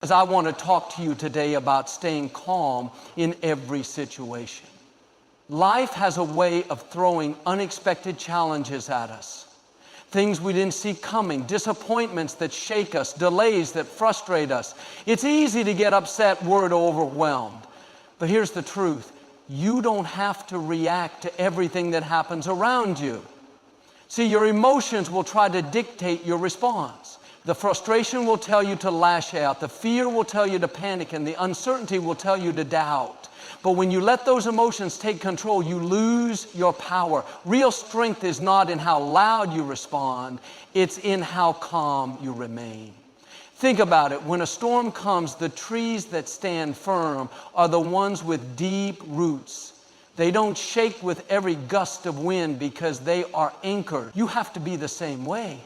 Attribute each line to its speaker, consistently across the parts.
Speaker 1: As I want to talk to you today about staying calm in every situation. Life has a way of throwing unexpected challenges at us. Things we didn't see coming, disappointments that shake us, delays that frustrate us. It's easy to get upset, worried, or overwhelmed. But here's the truth. You don't have to react to everything that happens around you. See, your emotions will try to dictate your response. The frustration will tell you to lash out. The fear will tell you to panic, and the uncertainty will tell you to doubt. But when you let those emotions take control, you lose your power. Real strength is not in how loud you respond, it's in how calm you remain. Think about it. When a storm comes, the trees that stand firm are the ones with deep roots. They don't shake with every gust of wind because they are anchored. You have to be the same way.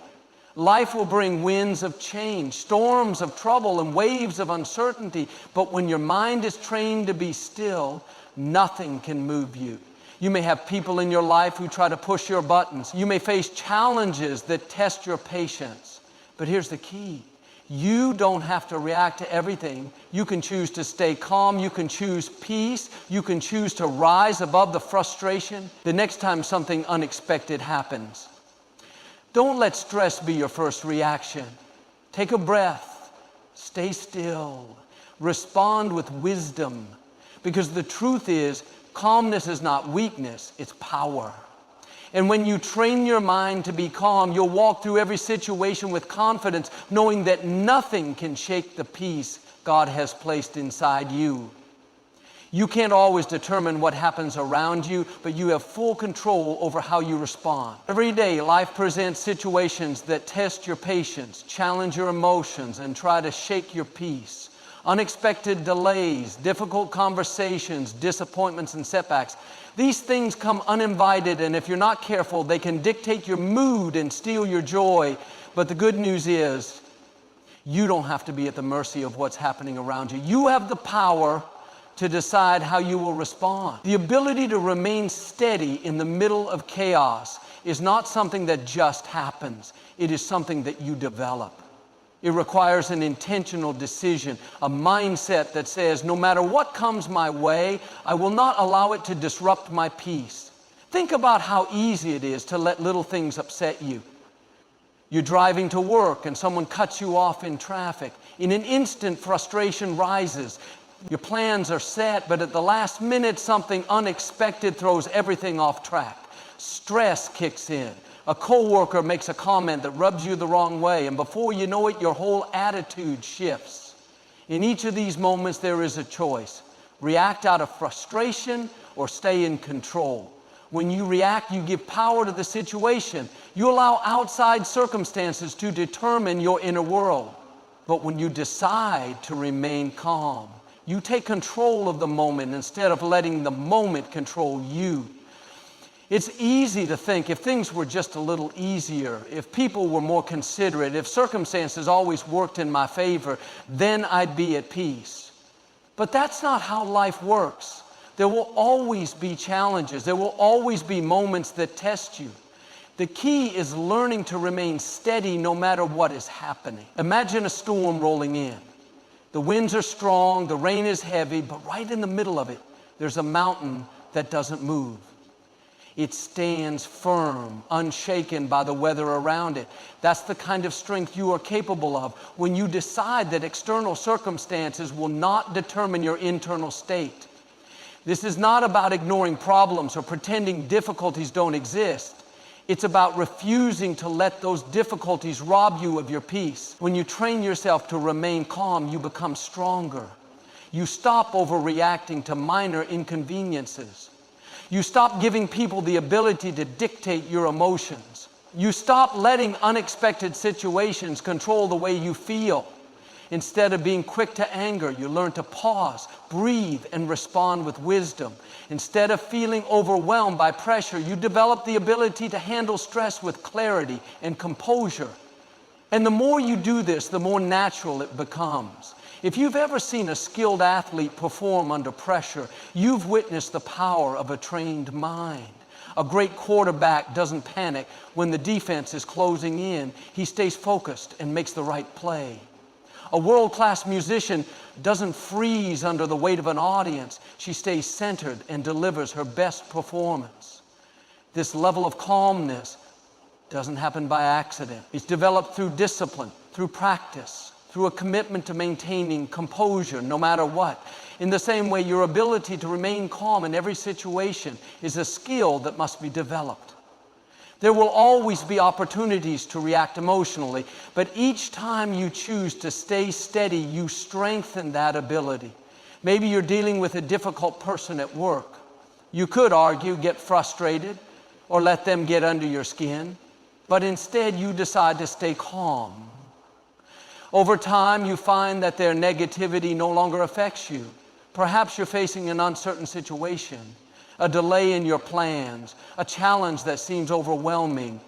Speaker 1: Life will bring winds of change, storms of trouble, and waves of uncertainty. But when your mind is trained to be still, nothing can move you. You may have people in your life who try to push your buttons. You may face challenges that test your patience. But here's the key. You don't have to react to everything. You can choose to stay calm. You can choose peace. You can choose to rise above the frustration the next time something unexpected happens. Don't let stress be your first reaction. Take a breath. Stay still. Respond with wisdom. Because the truth is, calmness is not weakness, it's power. And when you train your mind to be calm, you'll walk through every situation with confidence, knowing that nothing can shake the peace God has placed inside you. You can't always determine what happens around you, but you have full control over how you respond. Every day, life presents situations that test your patience, challenge your emotions, and try to shake your peace. Unexpected delays, difficult conversations, disappointments, and setbacks. These things come uninvited, and if you're not careful, they can dictate your mood and steal your joy. But the good news is, you don't have to be at the mercy of what's happening around you. You have the power to decide how you will respond. The ability to remain steady in the middle of chaos is not something that just happens. It is something that you develop. It requires an intentional decision, a mindset that says, no matter what comes my way, I will not allow it to disrupt my peace. Think about how easy it is to let little things upset you. You're driving to work and someone cuts you off in traffic. In an instant, frustration rises. Your plans are set, but at the last minute, something unexpected throws everything off track. Stress kicks in. A coworker makes a comment that rubs you the wrong way, and before you know it, your whole attitude shifts. In each of these moments, there is a choice. React out of frustration or stay in control. When you react, you give power to the situation. You allow outside circumstances to determine your inner world. But when you decide to remain calm, you take control of the moment instead of letting the moment control you. It's easy to think if things were just a little easier, if people were more considerate, if circumstances always worked in my favor, then I'd be at peace. But that's not how life works. There will always be challenges. There will always be moments that test you. The key is learning to remain steady no matter what is happening. Imagine a storm rolling in. The winds are strong, the rain is heavy, but right in the middle of it, there's a mountain that doesn't move. It stands firm, unshaken by the weather around it. That's the kind of strength you are capable of when you decide that external circumstances will not determine your internal state. This is not about ignoring problems or pretending difficulties don't exist. It's about refusing to let those difficulties rob you of your peace. When you train yourself to remain calm, you become stronger. You stop overreacting to minor inconveniences. You stop giving people the ability to dictate your emotions. You stop letting unexpected situations control the way you feel. Instead of being quick to anger, you learn to pause, breathe, and respond with wisdom. Instead of feeling overwhelmed by pressure, you develop the ability to handle stress with clarity and composure. And the more you do this, the more natural it becomes. If you've ever seen a skilled athlete perform under pressure, you've witnessed the power of a trained mind. A great quarterback doesn't panic when the defense is closing in. He stays focused and makes the right play. A world-class musician doesn't freeze under the weight of an audience. She stays centered and delivers her best performance. This level of calmness doesn't happen by accident. It's developed through discipline, through practice, through a commitment to maintaining composure no matter what. In the same way, your ability to remain calm in every situation is a skill that must be developed. There will always be opportunities to react emotionally, but each time you choose to stay steady, you strengthen that ability. Maybe you're dealing with a difficult person at work. You could argue, get frustrated, or let them get under your skin, but instead you decide to stay calm. Over time, you find that their negativity no longer affects you. Perhaps you're facing an uncertain situation, a delay in your plans, a challenge that seems overwhelming.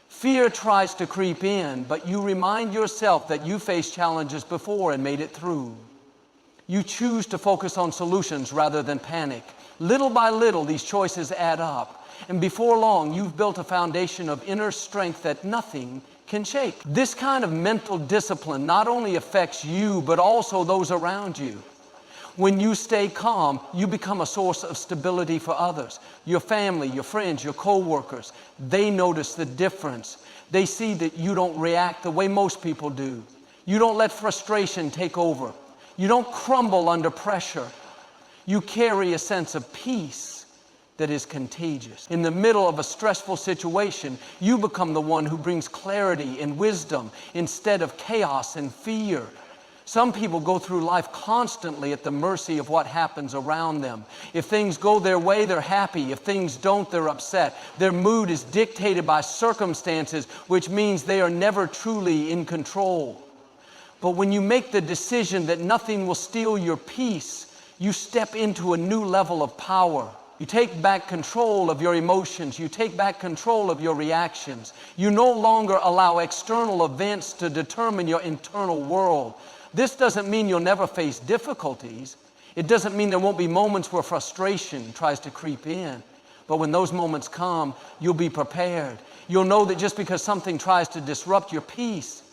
Speaker 1: Fear tries to creep in, but you remind yourself that you faced challenges before and made it through. You choose to focus on solutions rather than panic. Little by little, these choices add up, and before long, you've built a foundation of inner strength that nothing can shake. This kind of mental discipline not only affects you, but also those around you. When you stay calm, you become a source of stability for others. Your family, your friends, your co-workers, they notice the difference. They see that you don't react the way most people do. You don't let frustration take over. You don't crumble under pressure. You carry a sense of peace that is contagious. In the middle of a stressful situation, you become the one who brings clarity and wisdom instead of chaos and fear. Some people go through life constantly at the mercy of what happens around them. If things go their way, they're happy. If things don't, they're upset. Their mood is dictated by circumstances, which means they are never truly in control. But when you make the decision that nothing will steal your peace, you step into a new level of power. You take back control of your emotions. You take back control of your reactions. You no longer allow external events to determine your internal world. This doesn't mean you'll never face difficulties. It doesn't mean there won't be moments where frustration tries to creep in. But when those moments come, you'll be prepared. You'll know that just because something tries to disrupt your peace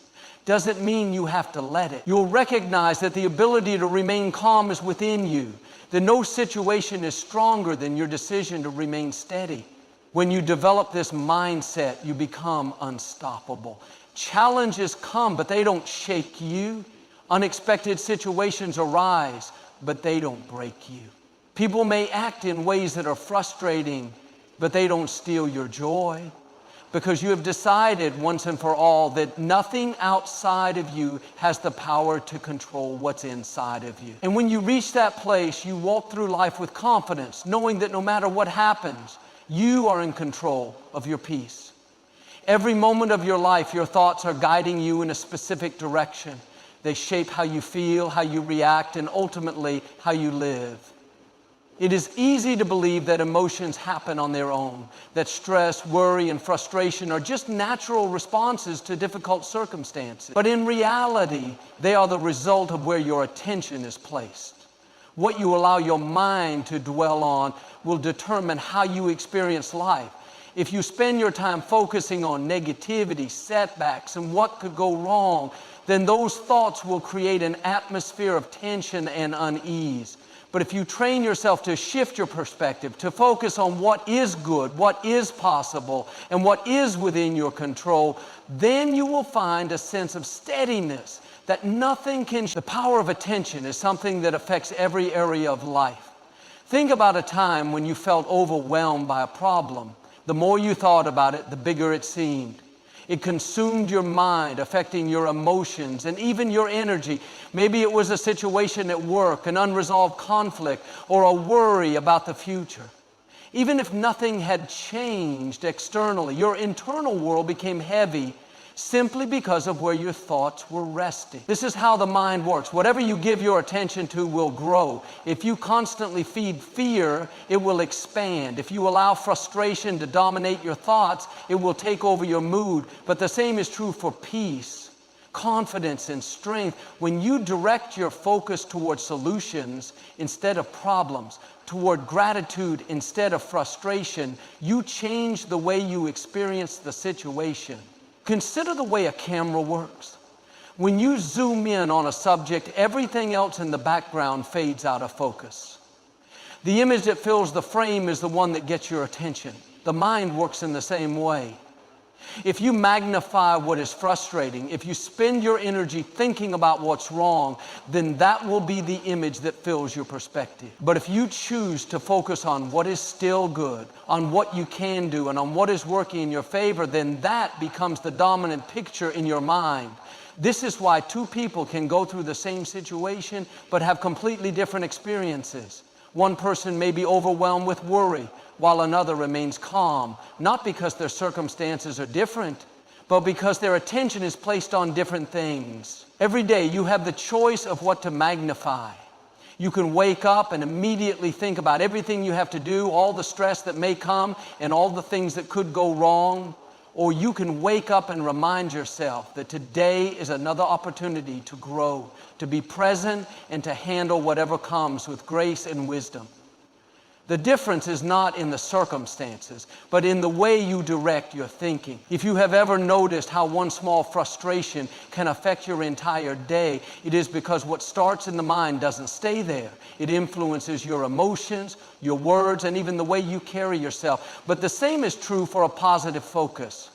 Speaker 1: doesn't mean you have to let it. You'll recognize that the ability to remain calm is within you, that no situation is stronger than your decision to remain steady. When you develop this mindset, you become unstoppable. Challenges come, but they don't shake you. Unexpected situations arise, but they don't break you. People may act in ways that are frustrating, but they don't steal your joy, because you have decided once and for all that nothing outside of you has the power to control what's inside of you. And when you reach that place, you walk through life with confidence, knowing that no matter what happens, you are in control of your peace. Every moment of your life, your thoughts are guiding you in a specific direction. They shape how you feel, how you react, and ultimately how you live. It is easy to believe that emotions happen on their own, that stress, worry, and frustration are just natural responses to difficult circumstances. But in reality, they are the result of where your attention is placed. What you allow your mind to dwell on will determine how you experience life. If you spend your time focusing on negativity, setbacks, and what could go wrong, then those thoughts will create an atmosphere of tension and unease. But if you train yourself to shift your perspective, to focus on what is good, what is possible, and what is within your control, then you will find a sense of steadiness that nothing can. The power of attention is something that affects every area of life. Think about a time when you felt overwhelmed by a problem. The more you thought about it, the bigger it seemed. It consumed your mind, affecting your emotions and even your energy. Maybe it was a situation at work, an unresolved conflict, or a worry about the future. Even if nothing had changed externally, your internal world became heavy simply because of where your thoughts were resting. This is how the mind works. Whatever you give your attention to will grow. If you constantly feed fear, it will expand. If you allow frustration to dominate your thoughts, it will take over your mood. But the same is true for peace, confidence, and strength. When you direct your focus toward solutions instead of problems, toward gratitude instead of frustration, you change the way you experience the situation. Consider the way a camera works. When you zoom in on a subject, everything else in the background fades out of focus. The image that fills the frame is the one that gets your attention. The mind works in the same way. If you magnify what is frustrating, if you spend your energy thinking about what's wrong, then that will be the image that fills your perspective. But if you choose to focus on what is still good, on what you can do, and on what is working in your favor, then that becomes the dominant picture in your mind. This is why two people can go through the same situation but have completely different experiences. One person may be overwhelmed with worry, while another remains calm, not because their circumstances are different, but because their attention is placed on different things. Every day you have the choice of what to magnify. You can wake up and immediately think about everything you have to do, all the stress that may come, and all the things that could go wrong. Or you can wake up and remind yourself that today is another opportunity to grow, to be present, and to handle whatever comes with grace and wisdom. The difference is not in the circumstances, but in the way you direct your thinking. If you have ever noticed how one small frustration can affect your entire day, it is because what starts in the mind doesn't stay there. It influences your emotions, your words, and even the way you carry yourself. But the same is true for a positive focus.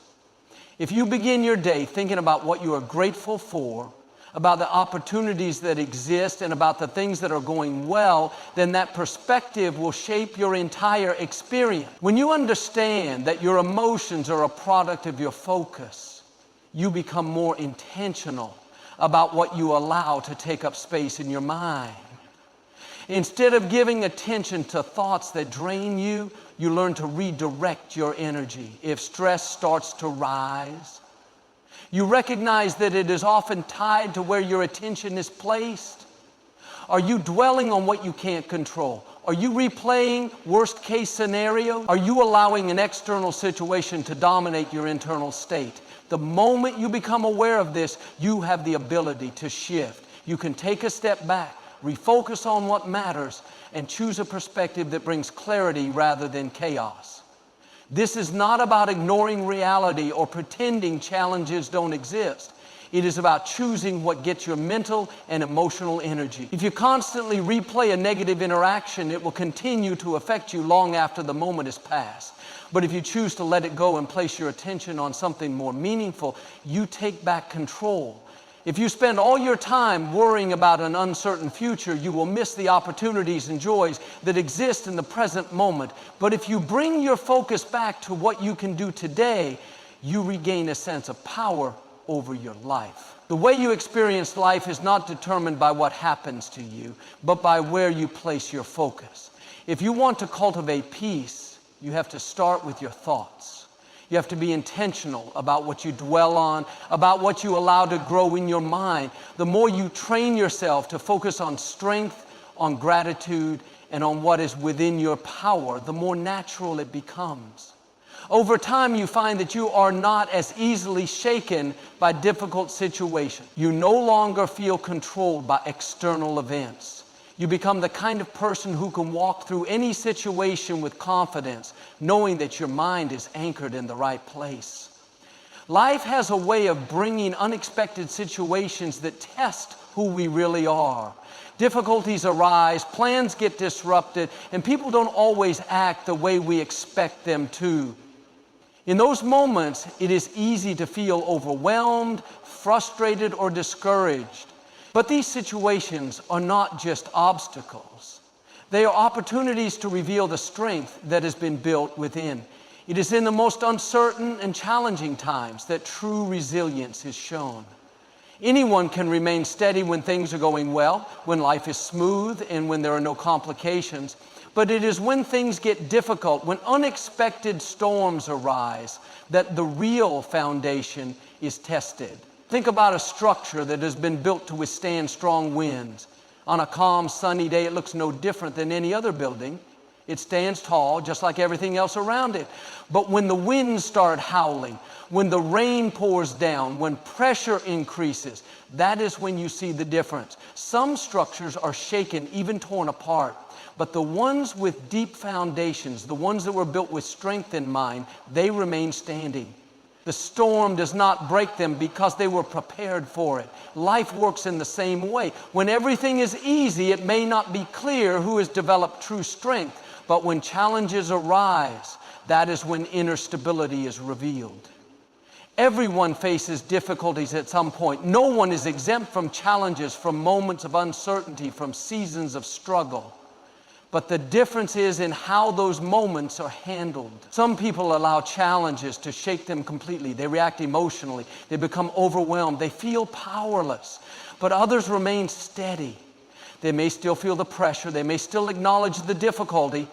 Speaker 1: If you begin your day thinking about what you are grateful for, about the opportunities that exist, and about the things that are going well, then that perspective will shape your entire experience. When you understand that your emotions are a product of your focus, you become more intentional about what you allow to take up space in your mind. Instead of giving attention to thoughts that drain you, you learn to redirect your energy. If stress starts to rise, you recognize that it is often tied to where your attention is placed. Are you dwelling on what you can't control? Are you replaying worst-case scenario? Are you allowing an external situation to dominate your internal state? The moment you become aware of this, you have the ability to shift. You can take a step back, refocus on what matters, and choose a perspective that brings clarity rather than chaos. This is not about ignoring reality or pretending challenges don't exist. It is about choosing what gets your mental and emotional energy. If you constantly replay a negative interaction, it will continue to affect you long after the moment has passed. But if you choose to let it go and place your attention on something more meaningful, you take back control. If you spend all your time worrying about an uncertain future, you will miss the opportunities and joys that exist in the present moment. But if you bring your focus back to what you can do today, you regain a sense of power over your life. The way you experience life is not determined by what happens to you, but by where you place your focus. If you want to cultivate peace, you have to start with your thoughts. You have to be intentional about what you dwell on, about what you allow to grow in your mind. The more you train yourself to focus on strength, on gratitude, and on what is within your power, the more natural it becomes. Over time, you find that you are not as easily shaken by difficult situations. You no longer feel controlled by external events. You become the kind of person who can walk through any situation with confidence, knowing that your mind is anchored in the right place. Life has a way of bringing unexpected situations that test who we really are. Difficulties arise, plans get disrupted, and people don't always act the way we expect them to. In those moments, it is easy to feel overwhelmed, frustrated, or discouraged. But these situations are not just obstacles. They are opportunities to reveal the strength that has been built within. It is in the most uncertain and challenging times that true resilience is shown. Anyone can remain steady when things are going well, when life is smooth, and when there are no complications. But it is when things get difficult, when unexpected storms arise, that the real foundation is tested. Think about a structure that has been built to withstand strong winds. On a calm, sunny day, it looks no different than any other building. It stands tall, just like everything else around it. But when the winds start howling, when the rain pours down, when pressure increases, that is when you see the difference. Some structures are shaken, even torn apart. But the ones with deep foundations, the ones that were built with strength in mind, they remain standing. The storm does not break them because they were prepared for it. Life works in the same way. When everything is easy, it may not be clear who has developed true strength, but when challenges arise, that is when inner stability is revealed. Everyone faces difficulties at some point. No one is exempt from challenges, from moments of uncertainty, from seasons of struggle. But the difference is in how those moments are handled. Some people allow challenges to shake them completely. They react emotionally. They become overwhelmed. They feel powerless. But others remain steady. They may still feel the pressure. They may still acknowledge the difficulty,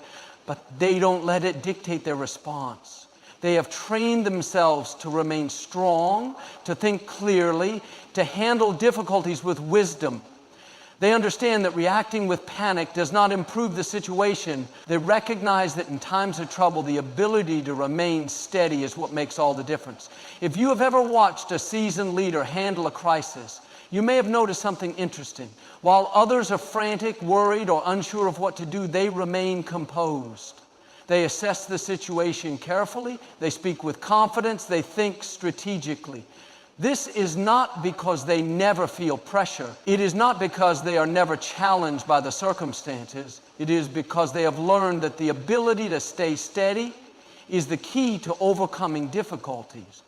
Speaker 1: but they don't let it dictate their response. They have trained themselves to remain strong, to think clearly, to handle difficulties with wisdom. They understand that reacting with panic does not improve the situation. They recognize that in times of trouble, the ability to remain steady is what makes all the difference. If you have ever watched a seasoned leader handle a crisis, you may have noticed something interesting. While others are frantic, worried, or unsure of what to do, they remain composed. They assess the situation carefully. They speak with confidence. They think strategically. This is not because they never feel pressure. It is not because they are never challenged by the circumstances. It is because they have learned that the ability to stay steady is the key to overcoming difficulties.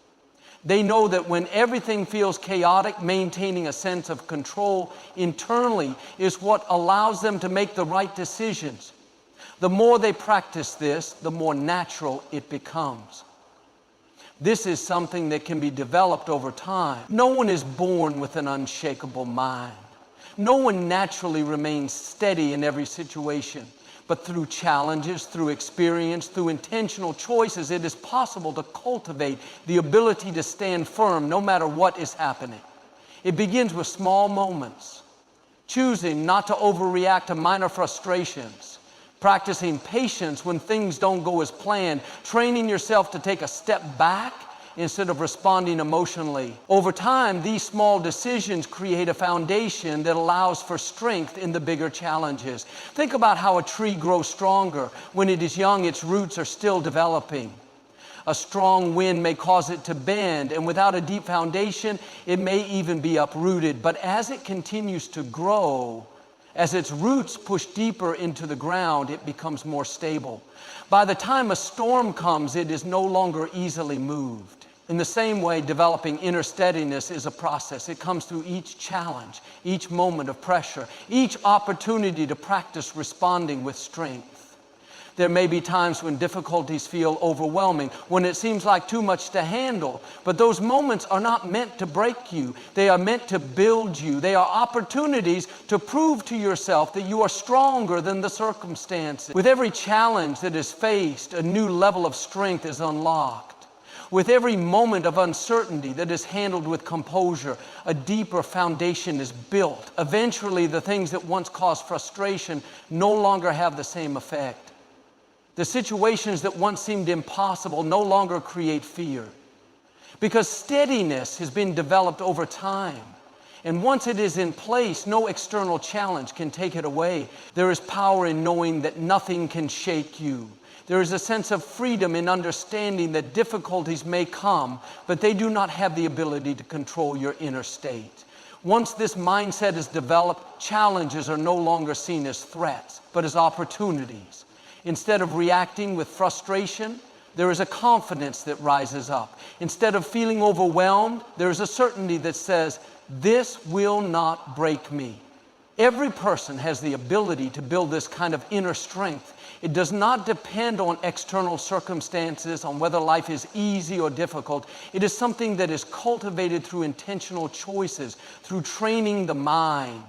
Speaker 1: They know that when everything feels chaotic, maintaining a sense of control internally is what allows them to make the right decisions. The more they practice this, the more natural it becomes. This is something that can be developed over time. No one is born with an unshakable mind. No one naturally remains steady in every situation. But through challenges, through experience, through intentional choices, it is possible to cultivate the ability to stand firm no matter what is happening. It begins with small moments, choosing not to overreact to minor frustrations, practicing patience when things don't go as planned, training yourself to take a step back instead of responding emotionally. Over time, these small decisions create a foundation that allows for strength in the bigger challenges. Think about how a tree grows stronger. When it is young, its roots are still developing. A strong wind may cause it to bend, and without a deep foundation, it may even be uprooted. But as it continues to grow, as its roots push deeper into the ground, it becomes more stable. By the time a storm comes, it is no longer easily moved. In the same way, developing inner steadiness is a process. It comes through each challenge, each moment of pressure, each opportunity to practice responding with strength. There may be times when difficulties feel overwhelming, when it seems like too much to handle. But those moments are not meant to break you. They are meant to build you. They are opportunities to prove to yourself that you are stronger than the circumstances. With every challenge that is faced, a new level of strength is unlocked. With every moment of uncertainty that is handled with composure, a deeper foundation is built. Eventually, the things that once caused frustration no longer have the same effect. The situations that once seemed impossible no longer create fear, because steadiness has been developed over time. And once it is in place, no external challenge can take it away. There is power in knowing that nothing can shake you. There is a sense of freedom in understanding that difficulties may come, but they do not have the ability to control your inner state. Once this mindset is developed, challenges are no longer seen as threats, but as opportunities. Instead of reacting with frustration, there is a confidence that rises up. Instead of feeling overwhelmed, there is a certainty that says, "This will not break me." Every person has the ability to build this kind of inner strength. It does not depend on external circumstances, on whether life is easy or difficult. It is something that is cultivated through intentional choices, through training the mind,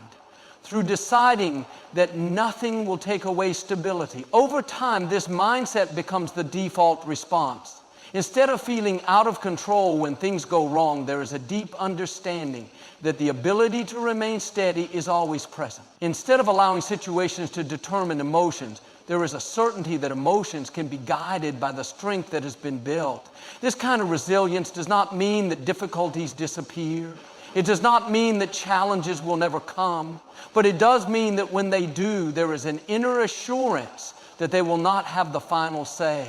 Speaker 1: through deciding that nothing will take away stability. Over time, this mindset becomes the default response. Instead of feeling out of control when things go wrong, there is a deep understanding that the ability to remain steady is always present. Instead of allowing situations to determine emotions, there is a certainty that emotions can be guided by the strength that has been built. This kind of resilience does not mean that difficulties disappear. It does not mean that challenges will never come, but it does mean that when they do, there is an inner assurance that they will not have the final say.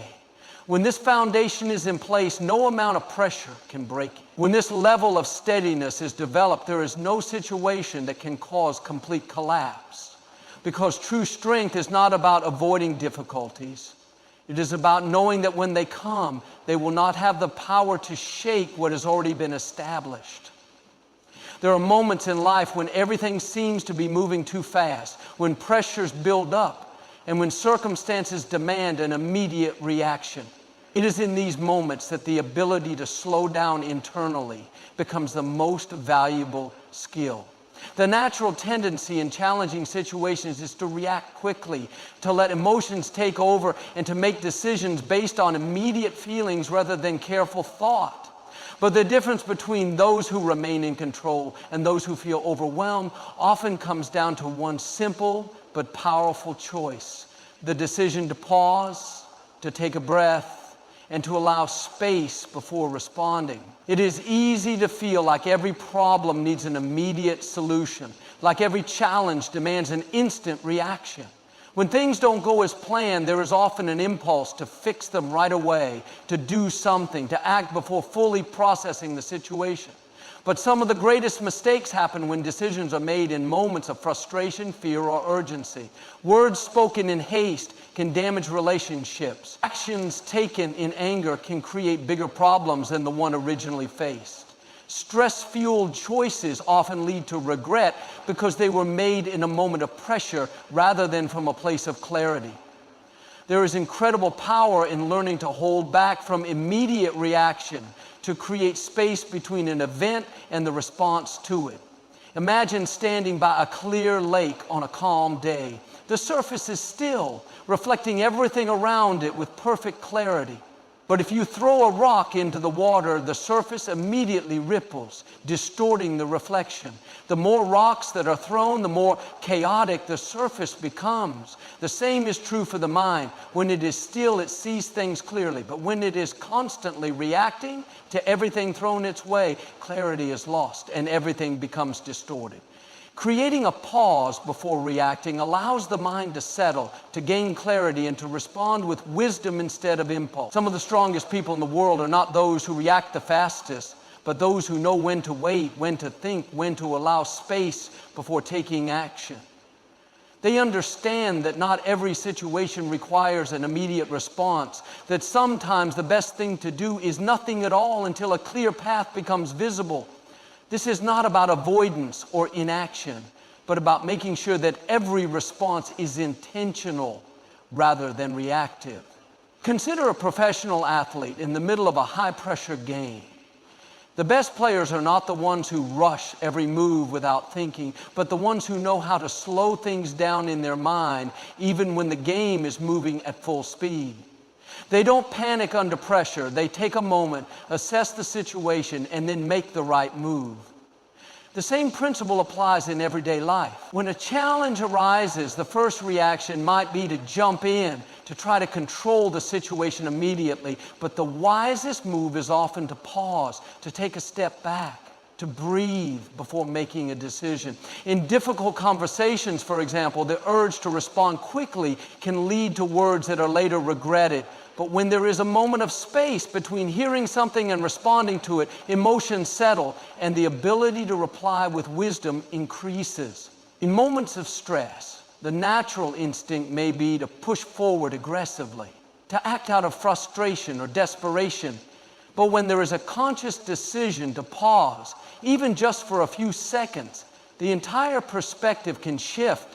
Speaker 1: When this foundation is in place, no amount of pressure can break it. When this level of steadiness is developed, there is no situation that can cause complete collapse. Because true strength is not about avoiding difficulties. It is about knowing that when they come, they will not have the power to shake what has already been established. There are moments in life when everything seems to be moving too fast, when pressures build up, and when circumstances demand an immediate reaction. It is in these moments that the ability to slow down internally becomes the most valuable skill. The natural tendency in challenging situations is to react quickly, to let emotions take over, and to make decisions based on immediate feelings rather than careful thought. But the difference between those who remain in control and those who feel overwhelmed often comes down to one simple but powerful choice: the decision to pause, to take a breath, and to allow space before responding. It is easy to feel like every problem needs an immediate solution, like every challenge demands an instant reaction. When things don't go as planned, there is often an impulse to fix them right away, to do something, to act before fully processing the situation. But some of the greatest mistakes happen when decisions are made in moments of frustration, fear, or urgency. Words spoken in haste can damage relationships. Actions taken in anger can create bigger problems than the one originally faced. Stress-fueled choices often lead to regret because they were made in a moment of pressure rather than from a place of clarity. There is incredible power in learning to hold back from immediate reaction, to create space between an event and the response to it. Imagine standing by a clear lake on a calm day. The surface is still, reflecting everything around it with perfect clarity. But if you throw a rock into the water, the surface immediately ripples, distorting the reflection. The more rocks that are thrown, the more chaotic the surface becomes. The same is true for the mind. When it is still, it sees things clearly. But when it is constantly reacting to everything thrown its way, clarity is lost and everything becomes distorted. Creating a pause before reacting allows the mind to settle, to gain clarity, and to respond with wisdom instead of impulse. Some of the strongest people in the world are not those who react the fastest, but those who know when to wait, when to think, when to allow space before taking action. They understand that not every situation requires an immediate response, that sometimes the best thing to do is nothing at all until a clear path becomes visible. This is not about avoidance or inaction, but about making sure that every response is intentional rather than reactive. Consider a professional athlete in the middle of a high-pressure game. The best players are not the ones who rush every move without thinking, but the ones who know how to slow things down in their mind, even when the game is moving at full speed. They don't panic under pressure. They take a moment, assess the situation, and then make the right move. The same principle applies in everyday life. When a challenge arises, the first reaction might be to jump in, to try to control the situation immediately. But the wisest move is often to pause, to take a step back, to breathe before making a decision. In difficult conversations, for example, the urge to respond quickly can lead to words that are later regretted. But when there is a moment of space between hearing something and responding to it, emotions settle, and the ability to reply with wisdom increases. In moments of stress, the natural instinct may be to push forward aggressively, to act out of frustration or desperation. But when there is a conscious decision to pause, even just for a few seconds, the entire perspective can shift.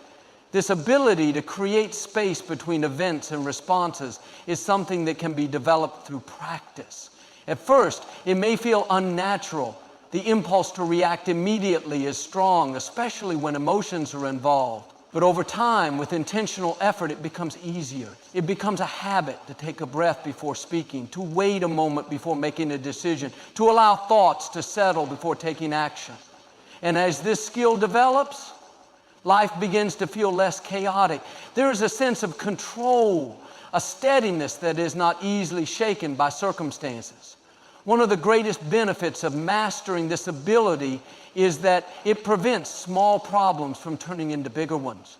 Speaker 1: This ability to create space between events and responses is something that can be developed through practice. At first, it may feel unnatural. The impulse to react immediately is strong, especially when emotions are involved. But over time, with intentional effort, it becomes easier. It becomes a habit to take a breath before speaking, to wait a moment before making a decision, to allow thoughts to settle before taking action. And as this skill develops, life begins to feel less chaotic. There is a sense of control, a steadiness that is not easily shaken by circumstances. One of the greatest benefits of mastering this ability is that it prevents small problems from turning into bigger ones.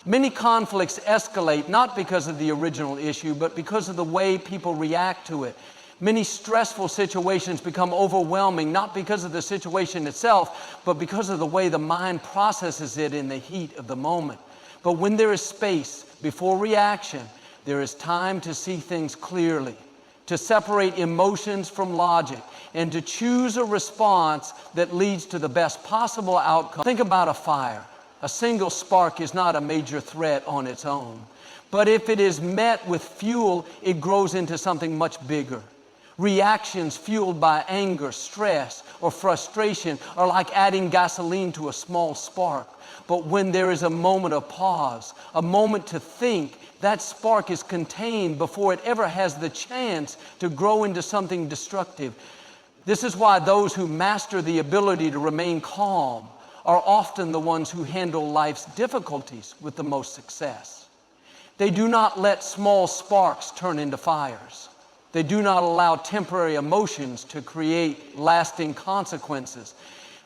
Speaker 1: Many conflicts escalate not because of the original issue, but because of the way people react to it. Many stressful situations become overwhelming, not because of the situation itself, but because of the way the mind processes it in the heat of the moment. But when there is space before reaction, there is time to see things clearly, to separate emotions from logic, and to choose a response that leads to the best possible outcome. Think about a fire. A single spark is not a major threat on its own. But if it is met with fuel, it grows into something much bigger. Reactions fueled by anger, stress, or frustration are like adding gasoline to a small spark. But when there is a moment of pause, a moment to think, that spark is contained before it ever has the chance to grow into something destructive. This is why those who master the ability to remain calm are often the ones who handle life's difficulties with the most success. They do not let small sparks turn into fires. They do not allow temporary emotions to create lasting consequences.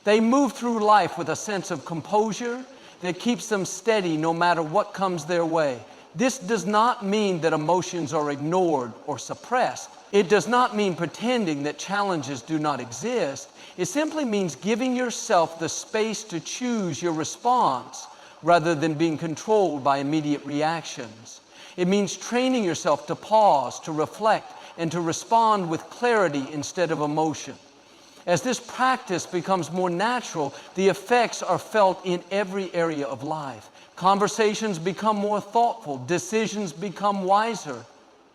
Speaker 1: They move through life with a sense of composure that keeps them steady no matter what comes their way. This does not mean that emotions are ignored or suppressed. It does not mean pretending that challenges do not exist. It simply means giving yourself the space to choose your response rather than being controlled by immediate reactions. It means training yourself to pause, to reflect, and to respond with clarity instead of emotion. As this practice becomes more natural, the effects are felt in every area of life. Conversations become more thoughtful, decisions become wiser,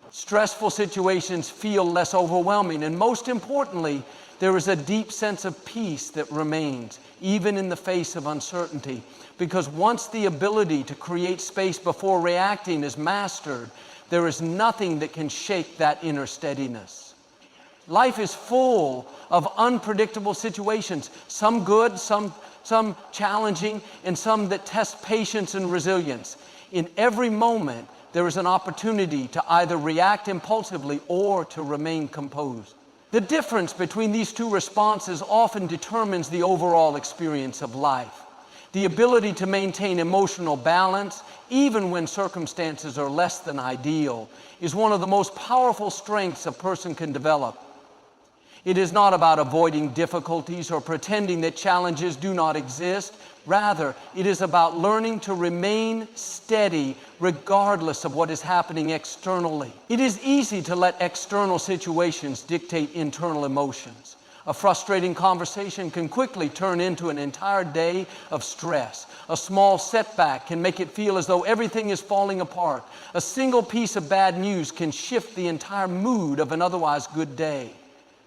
Speaker 1: stressful situations feel less overwhelming, and most importantly, there is a deep sense of peace that remains, even in the face of uncertainty. Because once the ability to create space before reacting is mastered, there is nothing that can shake that inner steadiness. Life is full of unpredictable situations, some good, some challenging, and some that test patience and resilience. In every moment, there is an opportunity to either react impulsively or to remain composed. The difference between these two responses often determines the overall experience of life. The ability to maintain emotional balance, even when circumstances are less than ideal, is one of the most powerful strengths a person can develop. It is not about avoiding difficulties or pretending that challenges do not exist. Rather, it is about learning to remain steady regardless of what is happening externally. It is easy to let external situations dictate internal emotions. A frustrating conversation can quickly turn into an entire day of stress. A small setback can make it feel as though everything is falling apart. A single piece of bad news can shift the entire mood of an otherwise good day.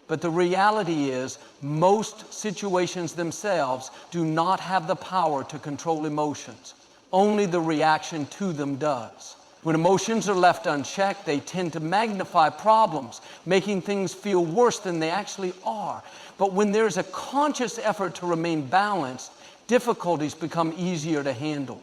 Speaker 1: But the reality is, most situations themselves do not have the power to control emotions. Only the reaction to them does. When emotions are left unchecked, they tend to magnify problems, making things feel worse than they actually are. But when there's a conscious effort to remain balanced, difficulties become easier to handle.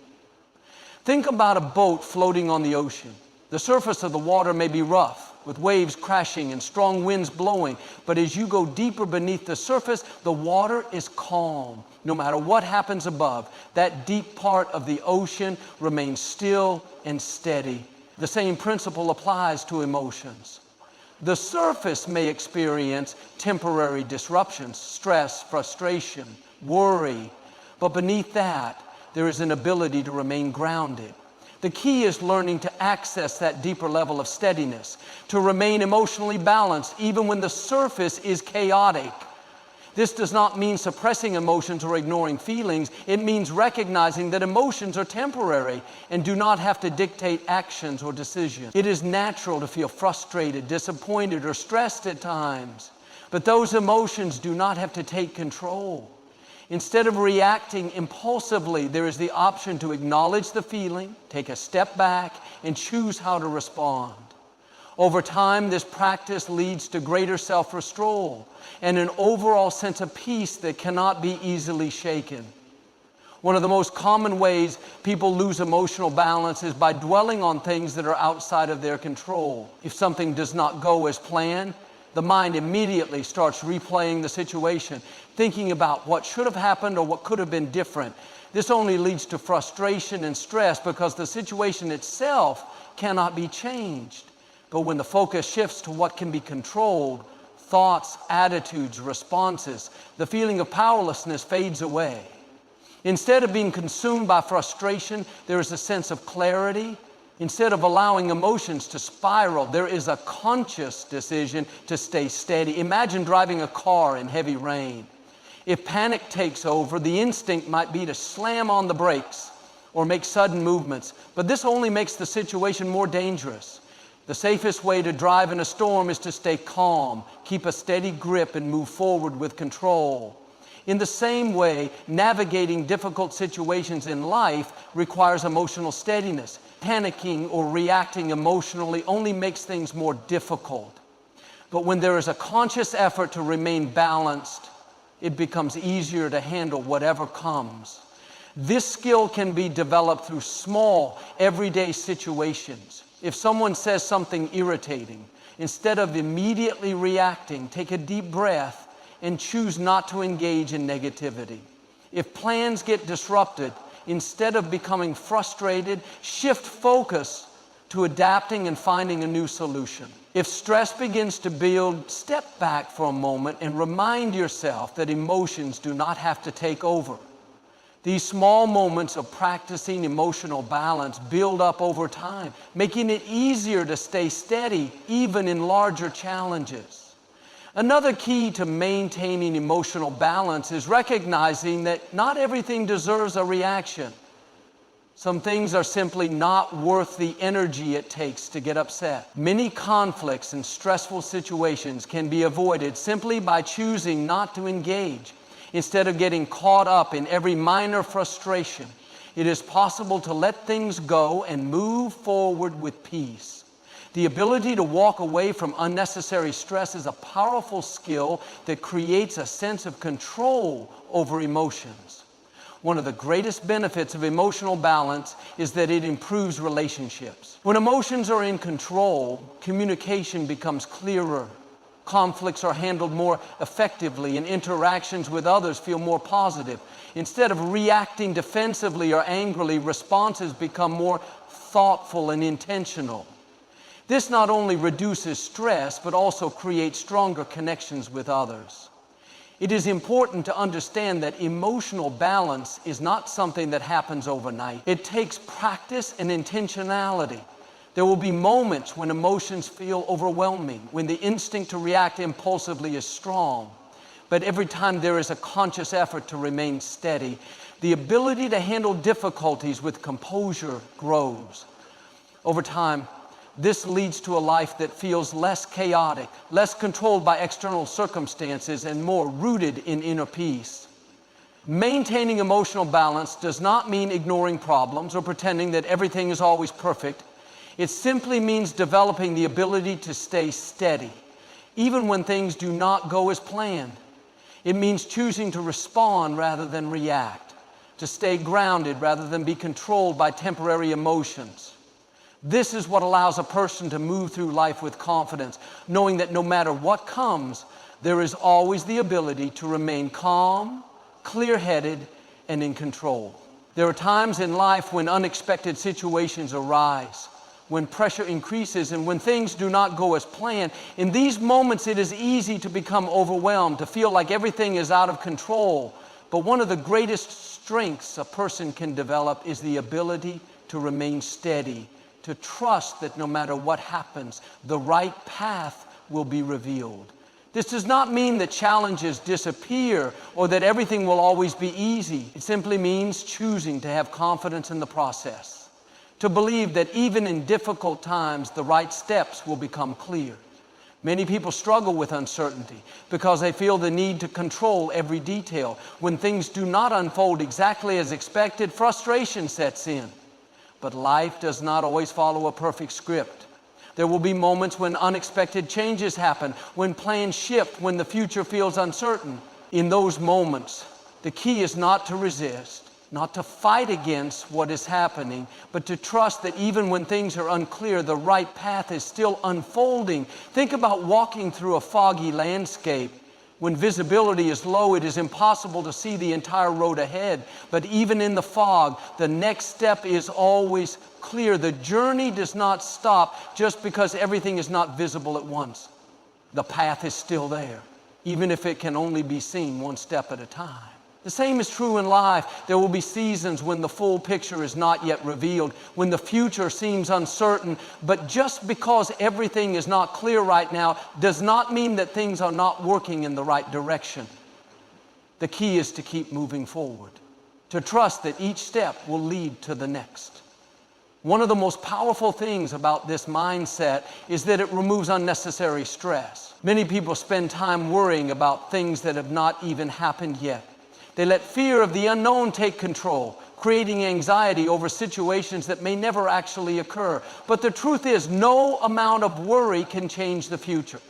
Speaker 1: Think about a boat floating on the ocean. The surface of the water may be rough, with waves crashing and strong winds blowing. But as you go deeper beneath the surface, the water is calm. No matter what happens above, that deep part of the ocean remains still and steady. The same principle applies to emotions. The surface may experience temporary disruptions, stress, frustration, worry, but beneath that, there is an ability to remain grounded. The key is learning to access that deeper level of steadiness, to remain emotionally balanced even when the surface is chaotic. This does not mean suppressing emotions or ignoring feelings. It means recognizing that emotions are temporary and do not have to dictate actions or decisions. It is natural to feel frustrated, disappointed, or stressed at times, but those emotions do not have to take control. Instead of reacting impulsively, there is the option to acknowledge the feeling, take a step back, and choose how to respond. Over time, this practice leads to greater self-control and an overall sense of peace that cannot be easily shaken. One of the most common ways people lose emotional balance is by dwelling on things that are outside of their control. If something does not go as planned, the mind immediately starts replaying the situation, thinking about what should have happened or what could have been different. This only leads to frustration and stress because the situation itself cannot be changed. But when the focus shifts to what can be controlled, thoughts, attitudes, responses, the feeling of powerlessness fades away. Instead of being consumed by frustration, there is a sense of clarity. Instead of allowing emotions to spiral, there is a conscious decision to stay steady. Imagine driving a car in heavy rain. If panic takes over, the instinct might be to slam on the brakes or make sudden movements, but this only makes the situation more dangerous. The safest way to drive in a storm is to stay calm, keep a steady grip, and move forward with control. In the same way, navigating difficult situations in life requires emotional steadiness. Panicking or reacting emotionally only makes things more difficult. But when there is a conscious effort to remain balanced, it becomes easier to handle whatever comes. This skill can be developed through small, everyday situations. If someone says something irritating, instead of immediately reacting, take a deep breath and choose not to engage in negativity. If plans get disrupted, instead of becoming frustrated, shift focus to adapting and finding a new solution. If stress begins to build, step back for a moment and remind yourself that emotions do not have to take over. These small moments of practicing emotional balance build up over time, making it easier to stay steady even in larger challenges. Another key to maintaining emotional balance is recognizing that not everything deserves a reaction. Some things are simply not worth the energy it takes to get upset. Many conflicts and stressful situations can be avoided simply by choosing not to engage. Instead of getting caught up in every minor frustration, it is possible to let things go and move forward with peace. The ability to walk away from unnecessary stress is a powerful skill that creates a sense of control over emotions. One of the greatest benefits of emotional balance is that it improves relationships. When emotions are in control, communication becomes clearer. Conflicts are handled more effectively and interactions with others feel more positive. Instead of reacting defensively or angrily, responses become more thoughtful and intentional. This not only reduces stress, but also creates stronger connections with others. It is important to understand that emotional balance is not something that happens overnight. It takes practice and intentionality. There will be moments when emotions feel overwhelming, when the instinct to react impulsively is strong. But every time there is a conscious effort to remain steady, the ability to handle difficulties with composure grows. Over time, this leads to a life that feels less chaotic, less controlled by external circumstances, and more rooted in inner peace. Maintaining emotional balance does not mean ignoring problems or pretending that everything is always perfect. It simply means developing the ability to stay steady, even when things do not go as planned. It means choosing to respond rather than react, to stay grounded rather than be controlled by temporary emotions. This is what allows a person to move through life with confidence, knowing that no matter what comes, there is always the ability to remain calm, clear-headed, and in control. There are times in life when unexpected situations arise, when pressure increases, and when things do not go as planned. In these moments, it is easy to become overwhelmed, to feel like everything is out of control. But one of the greatest strengths a person can develop is the ability to remain steady, to trust that no matter what happens, the right path will be revealed. This does not mean that challenges disappear or that everything will always be easy. It simply means choosing to have confidence in the process, to believe that even in difficult times, the right steps will become clear. Many people struggle with uncertainty because they feel the need to control every detail. When things do not unfold exactly as expected, frustration sets in. But life does not always follow a perfect script. There will be moments when unexpected changes happen, when plans shift, when the future feels uncertain. In those moments, the key is not to resist, not to fight against what is happening, but to trust that even when things are unclear, the right path is still unfolding. Think about walking through a foggy landscape. When visibility is low, it is impossible to see the entire road ahead. But even in the fog, the next step is always clear. The journey does not stop just because everything is not visible at once. The path is still there, even if it can only be seen one step at a time. The same is true in life. There will be seasons when the full picture is not yet revealed, when the future seems uncertain. But just because everything is not clear right now does not mean that things are not working in the right direction. The key is to keep moving forward, to trust that each step will lead to the next. One of the most powerful things about this mindset is that it removes unnecessary stress. Many people spend time worrying about things that have not even happened yet. They let fear of the unknown take control, creating anxiety over situations that may never actually occur. But the truth is, no amount of worry can change the future.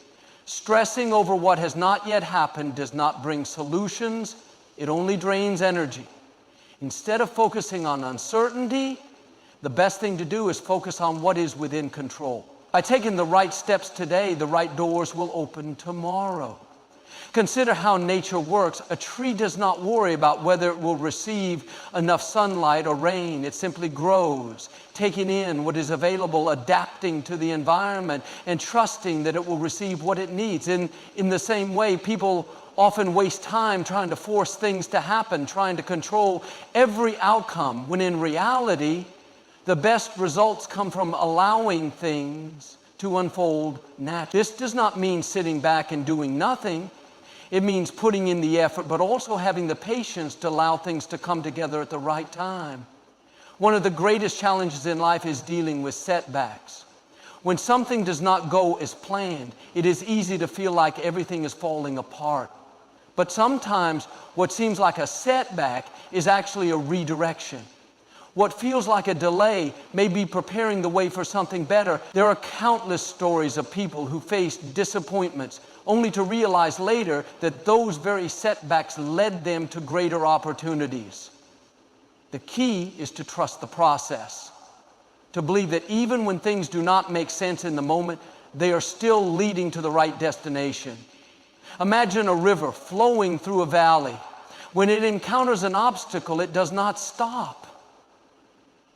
Speaker 1: Stressing over what has not yet happened does not bring solutions. It only drains energy. Instead of focusing on uncertainty, the best thing to do is focus on what is within control. By taking the right steps today, the right doors will open tomorrow. Consider how nature works. A tree does not worry about whether it will receive enough sunlight or rain. It simply grows, taking in what is available, adapting to the environment, and trusting that it will receive what it needs. In the same way, people often waste time trying to force things to happen, trying to control every outcome, when in reality, the best results come from allowing things to unfold naturally. This does not mean sitting back and doing nothing. It means putting in the effort, but also having the patience to allow things to come together at the right time. One of the greatest challenges in life is dealing with setbacks. When something does not go as planned, it is easy to feel like everything is falling apart. But sometimes what seems like a setback is actually a redirection. What feels like a delay may be preparing the way for something better. There are countless stories of people who faced disappointments only to realize later that those very setbacks led them to greater opportunities. The key is to trust the process, to believe that even when things do not make sense in the moment, they are still leading to the right destination. Imagine a river flowing through a valley. When it encounters an obstacle, it does not stop.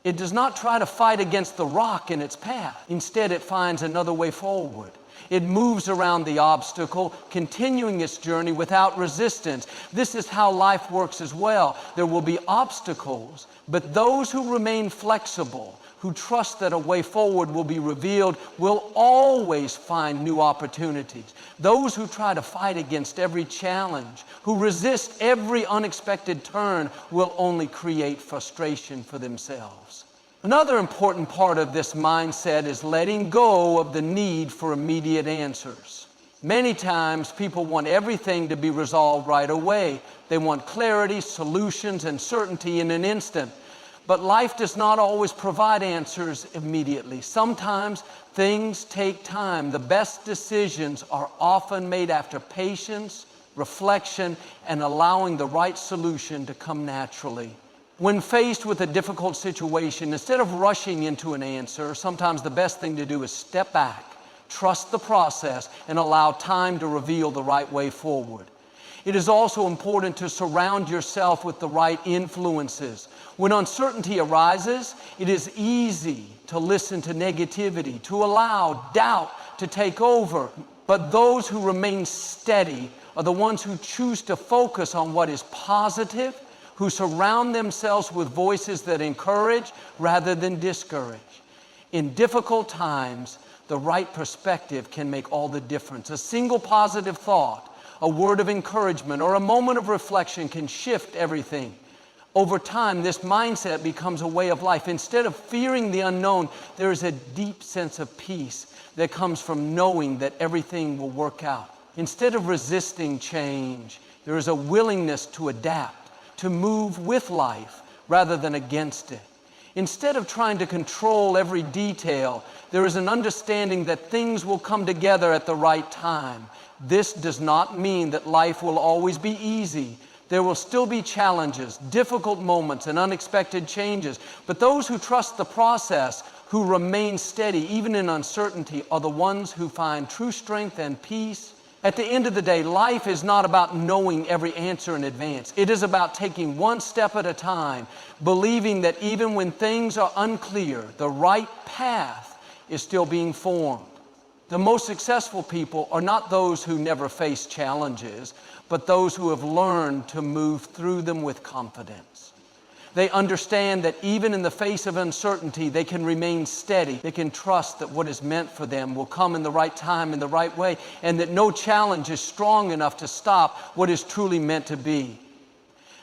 Speaker 1: It does not try to fight against the rock in its path. Instead, it finds another way forward. It moves around the obstacle, continuing its journey without resistance. This is how life works as well. There will be obstacles, but those who remain flexible, who trust that a way forward will be revealed, will always find new opportunities. Those who try to fight against every challenge, who resist every unexpected turn, will only create frustration for themselves. Another important part of this mindset is letting go of the need for immediate answers. Many times people want everything to be resolved right away. They want clarity, solutions, and certainty in an instant. But life does not always provide answers immediately. Sometimes things take time. The best decisions are often made after patience, reflection, and allowing the right solution to come naturally. When faced with a difficult situation, instead of rushing into an answer, sometimes the best thing to do is step back, trust the process, and allow time to reveal the right way forward. It is also important to surround yourself with the right influences. When uncertainty arises, it is easy to listen to negativity, to allow doubt to take over. But those who remain steady are the ones who choose to focus on what is positive, who surround themselves with voices that encourage rather than discourage. In difficult times, the right perspective can make all the difference. A single positive thought, a word of encouragement, or a moment of reflection can shift everything. Over time, this mindset becomes a way of life. Instead of fearing the unknown, there is a deep sense of peace that comes from knowing that everything will work out. Instead of resisting change, there is a willingness to adapt, to move with life rather than against it. Instead of trying to control every detail, there is an understanding that things will come together at the right time. This does not mean that life will always be easy. There will still be challenges, difficult moments, and unexpected changes. But those who trust the process, who remain steady even in uncertainty, are the ones who find true strength and peace At the end of the day, life is not about knowing every answer in advance. It is about taking one step at a time, believing that even when things are unclear, the right path is still being formed. The most successful people are not those who never face challenges, but those who have learned to move through them with confidence. They understand that even in the face of uncertainty, they can remain steady. They can trust that what is meant for them will come in the right time, in the right way, and that no challenge is strong enough to stop what is truly meant to be.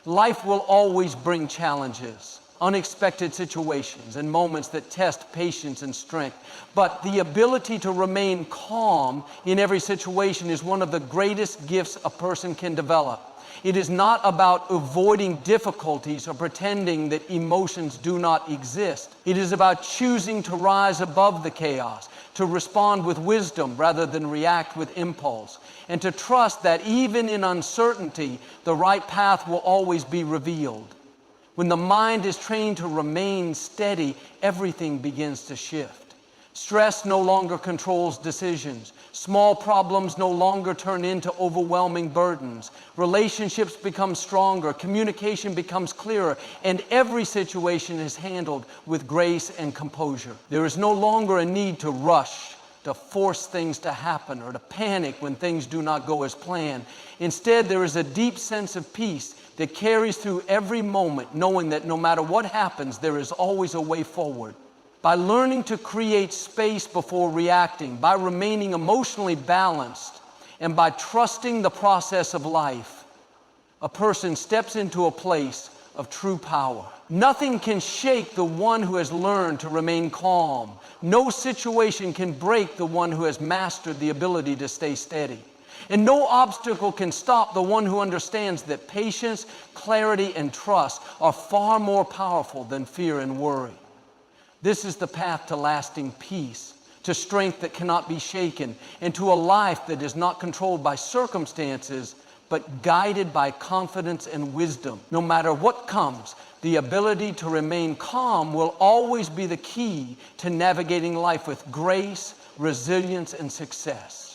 Speaker 1: Life will always bring challenges, unexpected situations, and moments that test patience and strength. But the ability to remain calm in every situation is one of the greatest gifts a person can develop. It is not about avoiding difficulties or pretending that emotions do not exist. It is about choosing to rise above the chaos, to respond with wisdom rather than react with impulse, and to trust that even in uncertainty, the right path will always be revealed. When the mind is trained to remain steady, everything begins to shift. Stress no longer controls decisions. Small problems no longer turn into overwhelming burdens. Relationships become stronger. Communication becomes clearer. And every situation is handled with grace and composure. There is no longer a need to rush, to force things to happen, or to panic when things do not go as planned. Instead, there is a deep sense of peace that carries through every moment, knowing that no matter what happens, there is always a way forward. By learning to create space before reacting, by remaining emotionally balanced, and by trusting the process of life, a person steps into a place of true power. Nothing can shake the one who has learned to remain calm. No situation can break the one who has mastered the ability to stay steady. And no obstacle can stop the one who understands that patience, clarity, and trust are far more powerful than fear and worry. This is the path to lasting peace, to strength that cannot be shaken, and to a life that is not controlled by circumstances, but guided by confidence and wisdom. No matter what comes, the ability to remain calm will always be the key to navigating life with grace, resilience, and success.